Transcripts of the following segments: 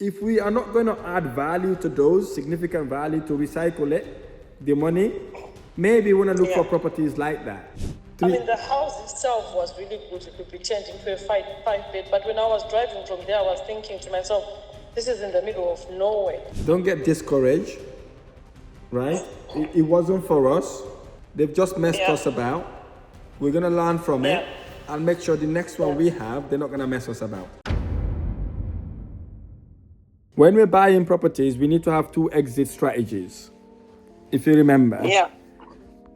If we are not going to add value to those, significant value to recycle it, the money, maybe we want to look for properties like that. I mean, the house itself was really good. It could be turned into a five-bed. But when I was driving from there, I was thinking to myself, this is in the middle of nowhere. Don't get discouraged, right? It wasn't for us. They've just messed us about. We're going to learn from it and make sure the next one we have, they're not going to mess us about. When we're buying properties, we need to have two exit strategies. If you remember.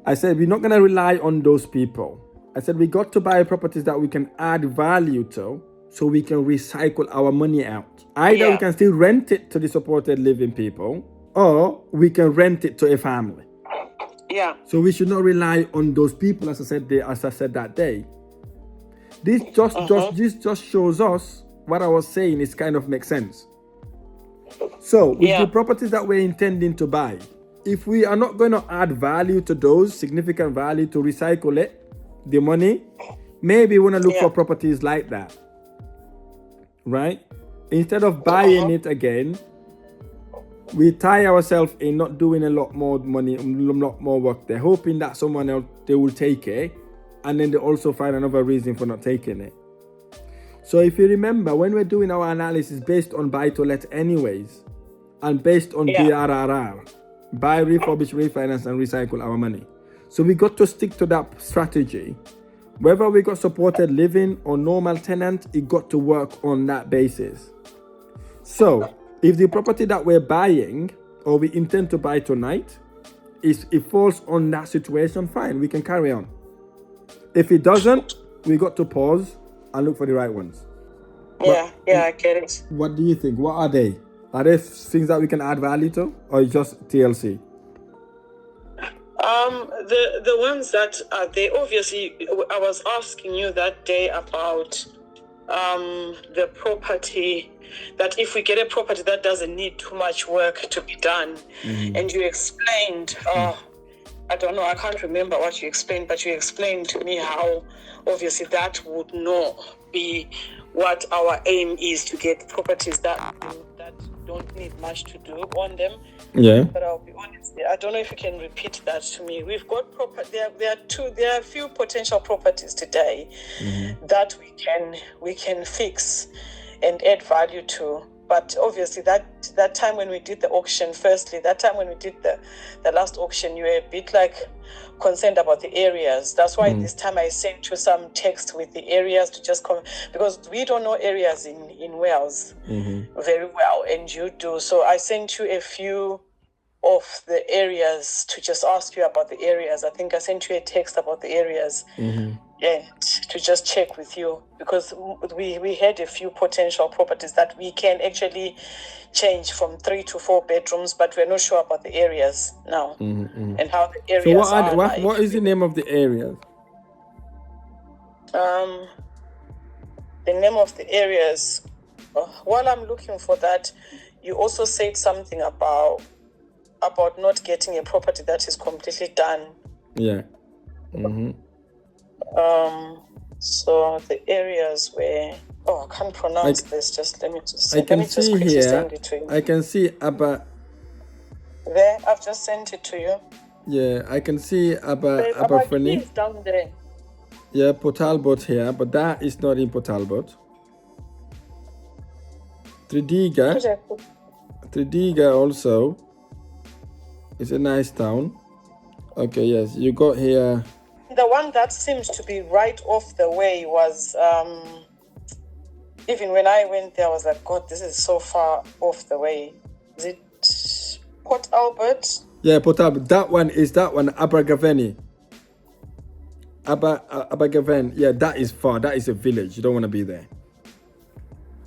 I said we're not going to rely on those people. I said we got to buy properties that we can add value to so we can recycle our money out. Either we can still rent it to the supported living people or we can rent it to a family. So we should not rely on those people, as I said that day. This just shows us what I was saying is kind of makes sense. So with the properties that we're intending to buy, if we are not going to add value to those, significant value to recycle it, the money, maybe we want to look for properties like that, right? Instead of buying it again, we tie ourselves in not doing a lot more money, a lot more work there, hoping that someone else, they will take it, and then they also find another reason for not taking it. So if you remember, when we're doing our analysis based on buy-to-let anyways, and based on BRRR, buy, refurbish, refinance, and recycle our money. So we got to stick to that strategy. Whether we got supported living or normal tenant, it got to work on that basis. So if the property that we're buying or we intend to buy tonight, it falls on that situation, fine, we can carry on. If it doesn't, we got to pause and look for the right ones. I get it. What do you think? What are they? Are there things that we can add value to, or just TLC? The ones that are there, obviously, I was asking you that day about the property, that if we get a property that doesn't need too much work to be done, and you explained, I don't know, I can't remember what you explained, but you explained to me how obviously that would not be what our aim is, to get properties that don't need much to do on them. But I'll be honest, I don't know if you can repeat that to me. We've got there are a few potential properties today that we can fix and add value to. But obviously that time when we did the auction, that time when we did the last auction, you were a bit like concerned about the areas. That's why this time I sent you some text with the areas to just come, because we don't know areas in Wales very well, and you do. So I sent you a few of the areas to just ask you about the areas. I think I sent you a text about the areas and to just check with you, because we had a few potential properties that we can actually change from 3 to 4 bedrooms, but we're not sure about the areas now and how the areas So what is the name of the area? The name of the areas, while I'm looking for that, you also said something about not getting a property that is completely done. So the areas where I can't pronounce this. Just let me just. I can see here. Send it to you. I can see Abba. There, I've just sent it to you. Yeah, I can see Abba Funny. It's down there. Yeah, Port Talbot here, but that is not in Port Talbot. Tridiga also. It's a nice town. Okay, yes, you got here. The one that seems to be right off the way was, even when I went there, I was like, God, this is so far off the way. Is it Port Albert? Yeah, Port Albert. That one, Abergavenny. Abergavenny. Yeah, that is far. That is a village. You don't want to be there.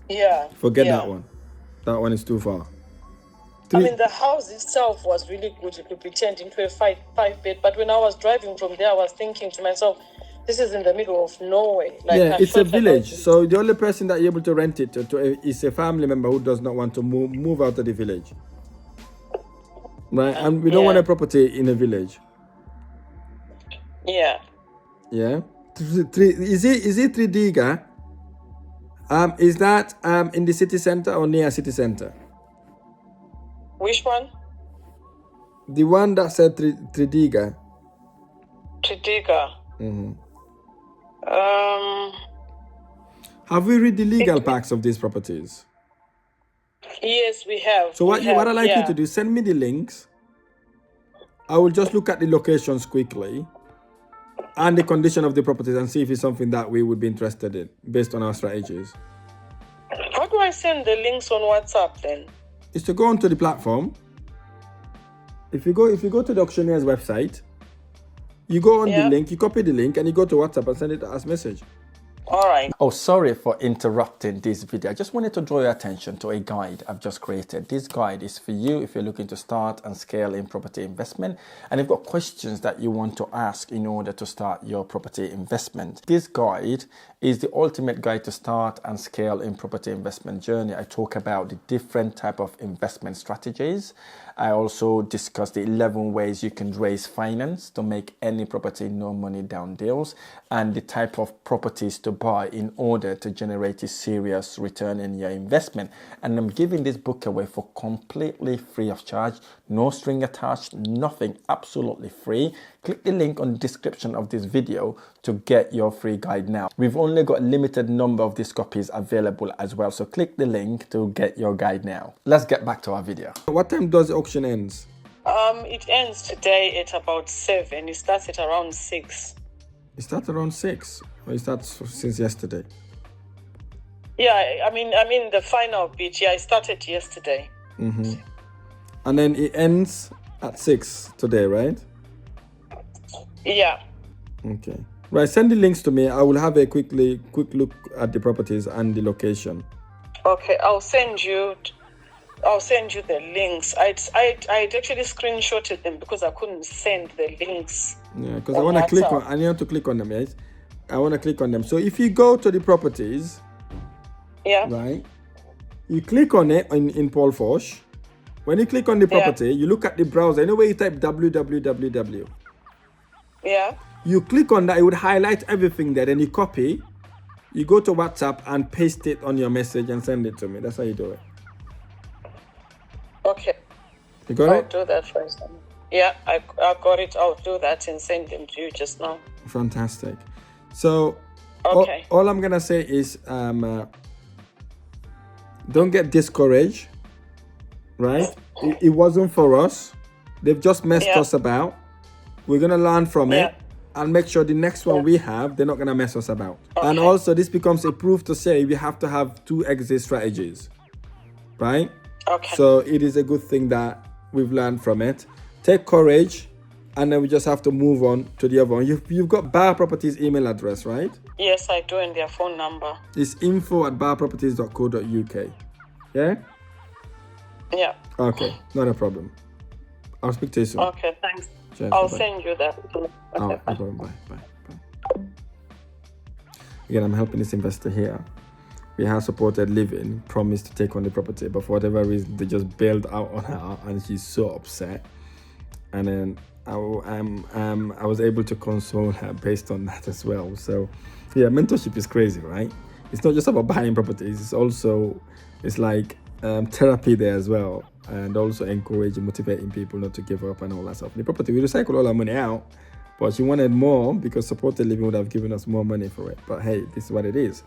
Yeah. Forget that one. That one is too far. I mean, the house itself was really good. It could be turned into a five-bed. But when I was driving from there, I was thinking to myself, this is in the middle of nowhere. It's a village. So the only person that you're able to rent it to is a family member who does not want to move out of the village. Right? And we don't want a property in a village. Yeah. Yeah? Is it Tridiga? Is that in the city center or near city center? Which one? The one that said Tridiga. Tridiga. Have we read the legal packs of these properties? Yes, we have. So what I'd like you to do, send me the links. I will just look at the locations quickly and the condition of the properties and see if it's something that we would be interested in based on our strategies. How do I send the links on WhatsApp then? Is to go onto the platform. If you go to the auctioneer's website, you go on the link, you copy the link, and you go to WhatsApp and send it as message. All right. Oh, sorry for interrupting this video. I just wanted to draw your attention to a guide I've just created. This guide is for you if you're looking to start and scale in property investment and you've got questions that you want to ask in order to start your property investment. This guide is the ultimate guide to start and scale in property investment journey. I talk about the different type of investment strategies. I also discuss the 11 ways you can raise finance to make any property no money down deals and the type of properties to buy in order to generate a serious return in your investment. And I'm giving this book away for completely free of charge, no string attached, nothing, absolutely free. Click the link on the description of this video to get your free guide now. We've only got a limited number of these copies available as well, so click the link to get your guide now. Let's get back to our video. What time does the auction ends? It ends today at about 7. It starts at around 6. It starts around 6, or it starts since yesterday? Yeah, I mean the final bit. Yeah, I started yesterday. And then it ends at 6 today, right? Yeah. Okay. Right, send the links to me. I will have a quick look at the properties and the location. Okay, I'll send you the links. I'd actually screenshotted them because I couldn't send the links. Yeah, because I want to click on. I need to click on them. Yes, I want to click on them. So if you go to the properties, right, you click on it in Paul Fosh. When you click on the property, you look at the browser. Anyway, you type www. Yeah. You click on that, it would highlight everything there. Then you copy. You go to WhatsApp and paste it on your message and send it to me. That's how you do it. Okay. You got I'll it? do that first. Yeah, I got it. I'll do that and send them to you just now. Fantastic. So, okay. all I'm gonna say is, don't get discouraged. Right? It wasn't for us. They've just messed us about. We're gonna learn from it and make sure the next one we have, they're not gonna mess us about. Okay. And also, this becomes a proof to say we have to have 2 exit strategies, right? Okay. So it is a good thing that we've learned from it. Take courage, and then we just have to move on to the other one. You've got Bah Properties email address, right? Yes, I do, and their phone number. It's info@bahproperties.co.uk. Yeah? Yeah. Okay, not a problem. I'll speak to you soon. Okay, thanks. Cheers, I'll bye. send you that. Okay, Oh, no bye. problem. Bye. Again, I'm helping this investor here. We have supported living, promised to take on the property, but for whatever reason, they just bailed out on her, and she's so upset. And then I was able to console her based on that as well. So, yeah, mentorship is crazy, right? It's not just about buying properties. It's like therapy there as well, and also encouraging, motivating people not to give up and all that stuff. The property, we recycle all our money out, but she wanted more because supported living would have given us more money for it. But hey, this is what it is.